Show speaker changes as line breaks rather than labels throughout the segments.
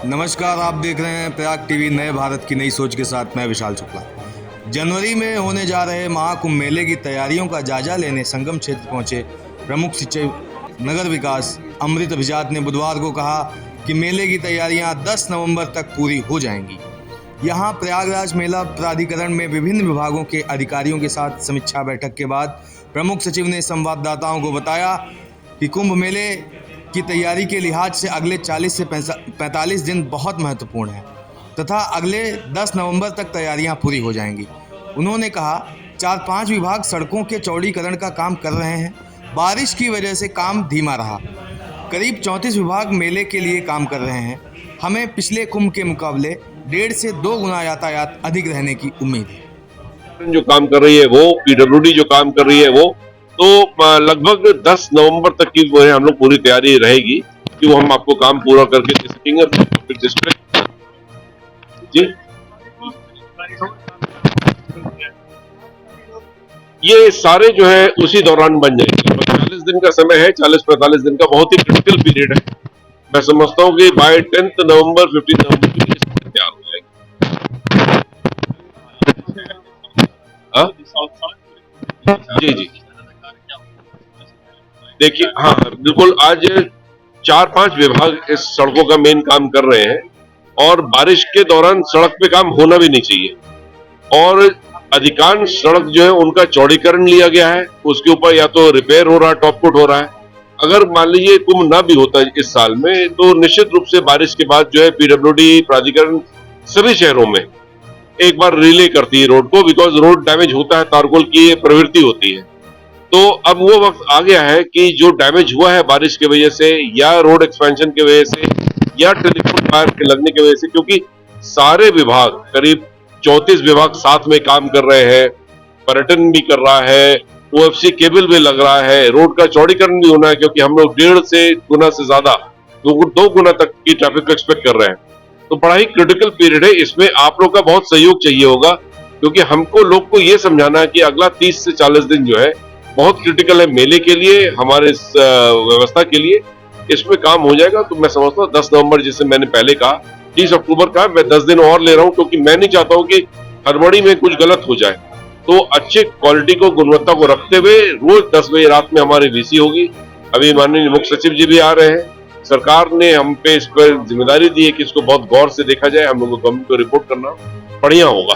नमस्कार, आप देख रहे हैं प्रयाग टीवी। नए भारत की नई सोच के साथ मैं विशाल शुक्ला। जनवरी में होने जा रहे महाकुंभ मेले की तैयारियों का जायजा लेने संगम क्षेत्र पहुंचे प्रमुख सचिव नगर विकास अमृत अभिजात ने बुधवार को कहा कि मेले की तैयारियां 10 नवंबर तक पूरी हो जाएंगी। यहां प्रयागराज मेला प्राधिकरण में विभिन्न विभागों के अधिकारियों के साथ समीक्षा बैठक के बाद प्रमुख सचिव ने संवाददाताओं को बताया कि कुंभ मेले की तैयारी के लिहाज से अगले 40 से 45 दिन बहुत महत्वपूर्ण है तथा अगले 10 नवंबर तक तैयारियां पूरी हो जाएंगी। उन्होंने कहा 4-5 विभाग सड़कों के चौड़ीकरण का काम कर रहे हैं। बारिश की वजह से काम धीमा रहा। करीब 34 विभाग मेले के लिए काम कर रहे हैं। हमें पिछले कुंभ के मुकाबले 1.5 से 2 गुना यातायात अधिक रहने की उम्मीद है।
जो काम कर रही है वो पीडब्ल्यूडी जो काम कर रही है वो तो लगभग 10 नवंबर तक की वो है हम लोग पूरी तैयारी रहेगी कि वो हम आपको काम पूरा करके दे सकेंगे। डिस्ट्रिक्ट जी ये सारे जो है उसी दौरान बन जाएंगे। 40 दिन का समय है, 40-45 दिन का बहुत ही क्रिटिकल पीरियड है। मैं समझता हूँ कि बाय 10 नवंबर 15 नवंबर के लिए तैयार हो जाएंगे। जी जी देखिए, हाँ बिल्कुल, आज 4-5 विभाग इस सड़कों का मेन काम कर रहे हैं और बारिश के दौरान सड़क पे काम होना भी नहीं चाहिए और अधिकांश सड़क जो है उनका चौड़ीकरण लिया गया है। उसके ऊपर या तो रिपेयर हो रहा है, टॉप कोट हो रहा है। अगर मान लीजिए कुंभ ना भी होता इस साल में तो निश्चित रूप से बारिश के बाद जो है पीडब्ल्यूडी प्राधिकरण सभी शहरों में एक बार रिले करती है रोड को, बिकॉज रोड डैमेज होता है, तारकोल की ये प्रवृत्ति होती है। तो अब वो वक्त आ गया है कि जो डैमेज हुआ है बारिश की वजह से या रोड एक्सपेंशन की वजह से या टेलीफोन वायर के लगने की वजह से, क्योंकि सारे विभाग करीब 34 विभाग साथ में काम कर रहे हैं, पर्यटन भी कर रहा है, ओएफसी केबल भी लग रहा है, रोड का चौड़ीकरण भी होना है क्योंकि हम लोग 1.5 से गुना से ज्यादा 2 गुना तक की ट्रैफिक को एक्सपेक्ट कर रहे हैं। तो बड़ा ही क्रिटिकल पीरियड है। इसमें आप लोग का बहुत सहयोग चाहिए होगा क्योंकि हमको लोग को ये समझाना है कि अगला 30 से 40 दिन जो है बहुत क्रिटिकल है मेले के लिए, हमारे इस व्यवस्था के लिए। इसमें काम हो जाएगा। तो मैं समझता हूँ 10 नवंबर, जिसे मैंने पहले कहा 30 अक्टूबर का, मैं 10 दिन और ले रहा हूँ क्योंकि मैं नहीं चाहता हूँ कि हड़बड़ी में कुछ गलत हो जाए। तो अच्छे क्वालिटी को, गुणवत्ता को रखते हुए रोज 10 बजे रात में हमारी वीसी होगी। अभी माननीय मुख्य सचिव जी भी आ रहे हैं। सरकार ने हम पे इस पर जिम्मेदारी दी है कि इसको बहुत गौर से देखा जाए। हम लोगों को गवर्नमेंट को रिपोर्ट करना बढ़िया होगा।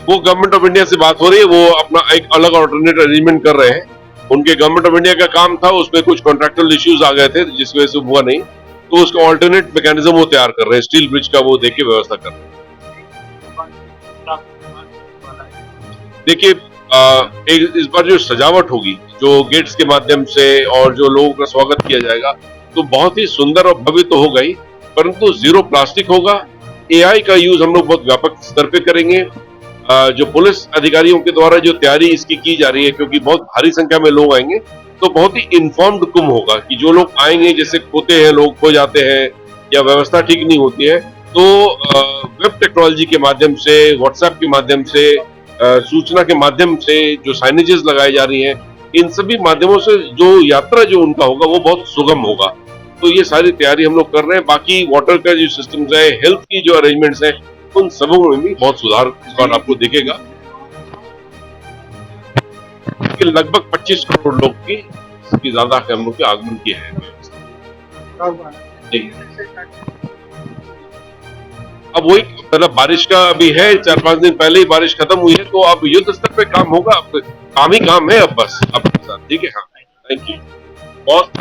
वो गवर्नमेंट ऑफ इंडिया से बात हो रही है, वो अपना एक अलग ऑल्टरनेट अरेंजमेंट कर रहे हैं। उनके गवर्नमेंट ऑफ इंडिया का काम था, उसमें कुछ कॉन्ट्रैक्चुअल इश्यूज आ गए थे जिस वजह से हुआ नहीं, तो उसका ऑल्टरनेट मैकेनिज्म वो तैयार कर रहे हैं। स्टील ब्रिज का वो देके व्यवस्था कर रहे हैं। देखिए, इस बार जो सजावट होगी, जो गेट्स के माध्यम से और जो लोगों का स्वागत किया जाएगा, तो बहुत ही सुंदर और भव्य तो होगा ही, परंतु जीरो प्लास्टिक होगा। एआई का यूज हम लोग बहुत व्यापक स्तर पे करेंगे। जो पुलिस अधिकारियों के द्वारा जो तैयारी इसकी की जा रही है, क्योंकि बहुत भारी संख्या में लोग आएंगे, तो बहुत ही इन्फॉर्म्ड कुंभ होगा कि जो लोग आएंगे, जैसे खोते हैं लोग, खो जाते हैं या व्यवस्था ठीक नहीं होती है, तो वेब टेक्नोलॉजी के माध्यम से, व्हाट्सएप के माध्यम से, सूचना के माध्यम से जो साइनेजेस लगाई जा रही हैं, इन सभी माध्यमों से जो यात्रा जो उनका होगा वो बहुत सुगम होगा। तो ये सारी तैयारी हम लोग कर रहे हैं। बाकी वाटर का जो सिस्टम्स है, हेल्थ की जो अरेंजमेंट्स है, उन सबों में भी बहुत सुधार इस बार आपको दिखेगा। लगभग 25 करोड़ लोग की ज्यादा हम लोग के आगमन की है। अब वही मतलब बारिश का अभी है, 4-5 दिन पहले ही बारिश खत्म हुई है, तो अब युद्ध स्तर पे काम होगा। अब काम ही काम है अब बस आपके साथ। ठीक है, हाँ, थैंक यू बहुत।